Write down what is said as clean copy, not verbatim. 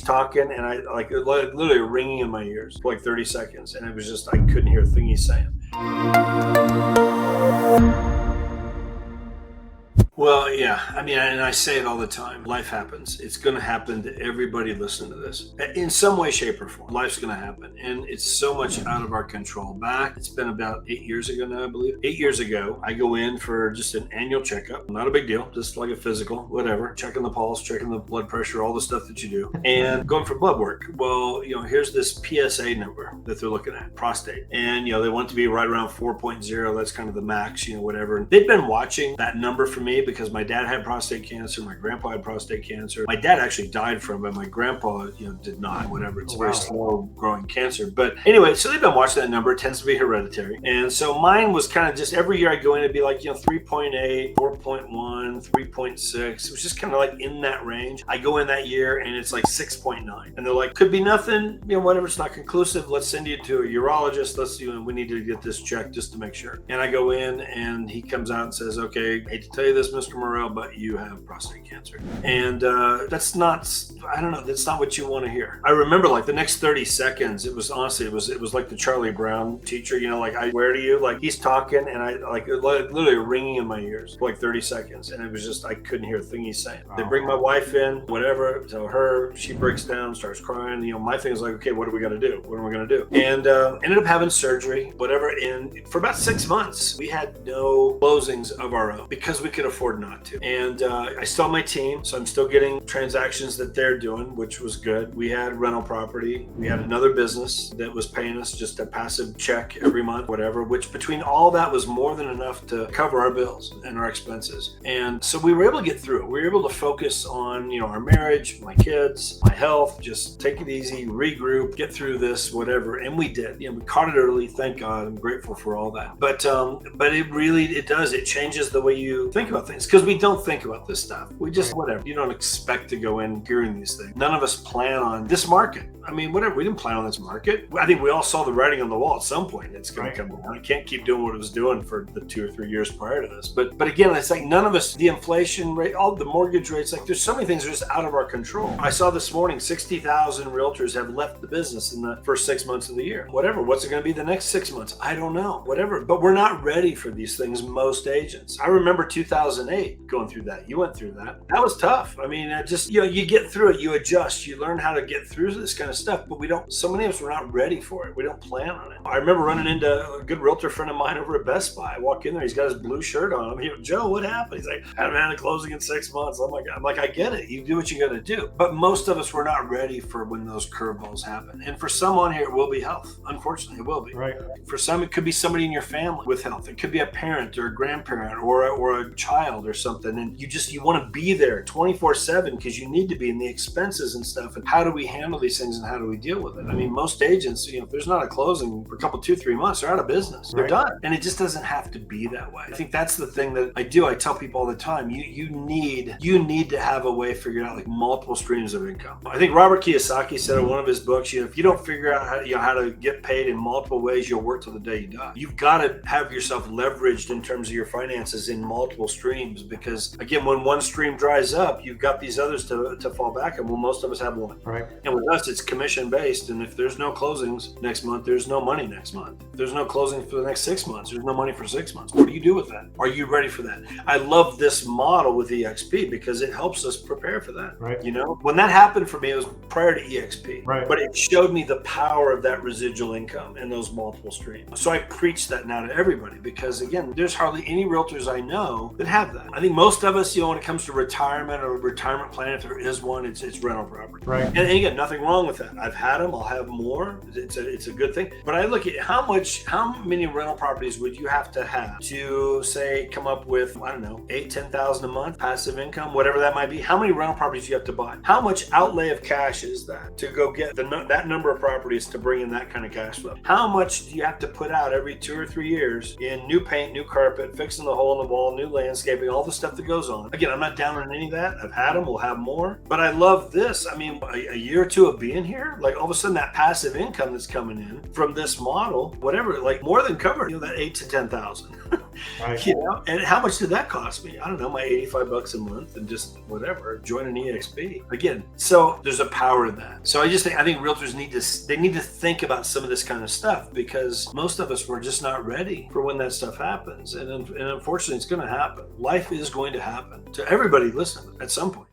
he's talking, and I like literally ringing in my ears for like 30 seconds, and it was just I couldn't hear a thing he's saying. Well, yeah. I mean, and I say it all the time. Life happens. It's going to happen to everybody listening to this in some way, shape, or form. Life's going to happen. And it's so much out of our control. It's been about 8 years ago now, I believe. 8 years ago, I go in for just an annual checkup. Not a big deal, just like a physical, whatever. Checking the pulse, checking the blood pressure, all the stuff that you do. And going for blood work. Well, here's this PSA number that they're looking at, prostate. And, they want it to be right around 4.0. That's kind of the max, whatever. And they've been watching that number for me because my dad had prostate cancer, my grandpa had prostate cancer. My dad actually died from it, my grandpa, did not, whatever. It's a very slow growing cancer. But anyway, so they've been watching that number. It tends to be hereditary. And so mine was kind of just every year I go in, it'd be like, 3.8, 4.1, 3.6. It was just kind of like in that range. I go in that year and it's like 6.9. And they're like, could be nothing, whatever, it's not conclusive. Let's send you to a urologist. We need to get this checked just to make sure. And I go in and he comes out and says, okay, hate to tell you this, Mr. Morrell, but you have prostate cancer. And that's not what you want to hear. I remember like the next 30 seconds, it was like the Charlie Brown teacher, like I swear to you, like he's talking and I like literally ringing in my ears for like 30 seconds. And it was just, I couldn't hear a thing he's saying. They bring my wife in, whatever, tell her, she breaks down, starts crying. My thing is like, okay, what are we going to do? What are we going to do? And ended up having surgery, whatever. And for about 6 months, we had no closings of our own because we could afford not to. And I still have my team, so I'm still getting transactions that they're doing, which was good. We had rental property. We had another business that was paying us just a passive check every month, whatever, which between all that was more than enough to cover our bills and our expenses. And so we were able to get through it. We were able to focus on, our marriage, my kids, my health, just take it easy, regroup, get through this, whatever. And we did. We caught it early. Thank God. I'm grateful for all that. But it changes the way you think about things because we don't think about this stuff. We just, whatever. You don't expect to go in hearing these things. None of us plan on this market. I mean, whatever. We didn't plan on this market. I think we all saw the writing on the wall at some point. It's going to come down. I can't keep doing what it was doing for the 2 or 3 years prior to this. But again, it's like none of us, the inflation rate, all the mortgage rates, like there's so many things that are just out of our control. I saw this morning, 60,000 realtors have left the business in the first 6 months of the year. Whatever. What's it going to be the next 6 months? I don't know. Whatever. But we're not ready for these things, most agents. I remember 2008 going through that. You went through that. That was tough. I mean, you get through it, you adjust, you learn how to get through this kind of stuff, but so many of us were not ready for it. We don't plan on it. I remember running into a good realtor friend of mine over at Best Buy. I walk in there, he's got his blue shirt on. I'm here, Joe, what happened? He's like, I haven't had a closing in 6 months. I'm like, I get it. You do what you got to do. But most of us were not ready for when those curveballs happen. And for some on here, it will be health. Unfortunately, it will be. Right. For some, it could be somebody in your family with health. It could be a parent or a grandparent or a child or something. And you want to be there 24/7 because you need to be in the expenses and stuff. And how do we handle these things and how do we deal with it? I mean, most agents, if there's not a closing for a couple, 2-3 months, they're out of business. They're done. And it just doesn't have to be that way. I think that's the thing that I do. I tell people all the time, you need to have a way figured out, like multiple streams of income. I think Robert Kiyosaki said in one of his books, if you don't figure out how to get paid in multiple ways, you'll work till the day you die. You've got to have yourself leveraged in terms of your finances in multiple streams because, again, when one stream dries up, you've got these others to fall back on. Well, most of us have one. Right. And with us, it's commission based. And if there's no closings next month, there's no money next month. If there's no closing for the next 6 months, there's no money for 6 months. What do you do with that? Are you ready for that? I love this model with EXP because it helps us prepare for that. Right. When that happened for me, it was prior to EXP. Right. But it showed me the power of that residual income and those multiple streams. So I preach that now to everybody because, again, there's hardly any realtors I know that have that. I think most of us, when it comes to retirement or retirement plan, if there is one, it's rental property. Right. And again, nothing wrong with that. I've had them. I'll have more. It's a good thing. But I look at how many rental properties would you have to say come up with, I don't know, $8,000-$10,000 a month passive income, whatever that might be. How many rental properties do you have to buy? How much outlay of cash is that to go get that number of properties to bring in that kind of cash flow? How much do you have to put out every 2 or 3 years in new paint, new carpet, fixing the hole in the wall, new landscaping, all the stuff that goes on? Again, I'm not down on any of that. I've had them. We'll have more. But I love this. I mean, a year or two of being here, like all of a sudden that passive income that's coming in from this model, whatever, like more than covered, that 8 to 10,000. Right. And how much did that cost me? I don't know, my 85 bucks a month and just whatever, join an EXP. Again, so there's a power in that. So I think realtors need to think about some of this kind of stuff, because most of us were just not ready for when that stuff happens. And unfortunately, it's going to happen. Life is going to happen to everybody listening at some point.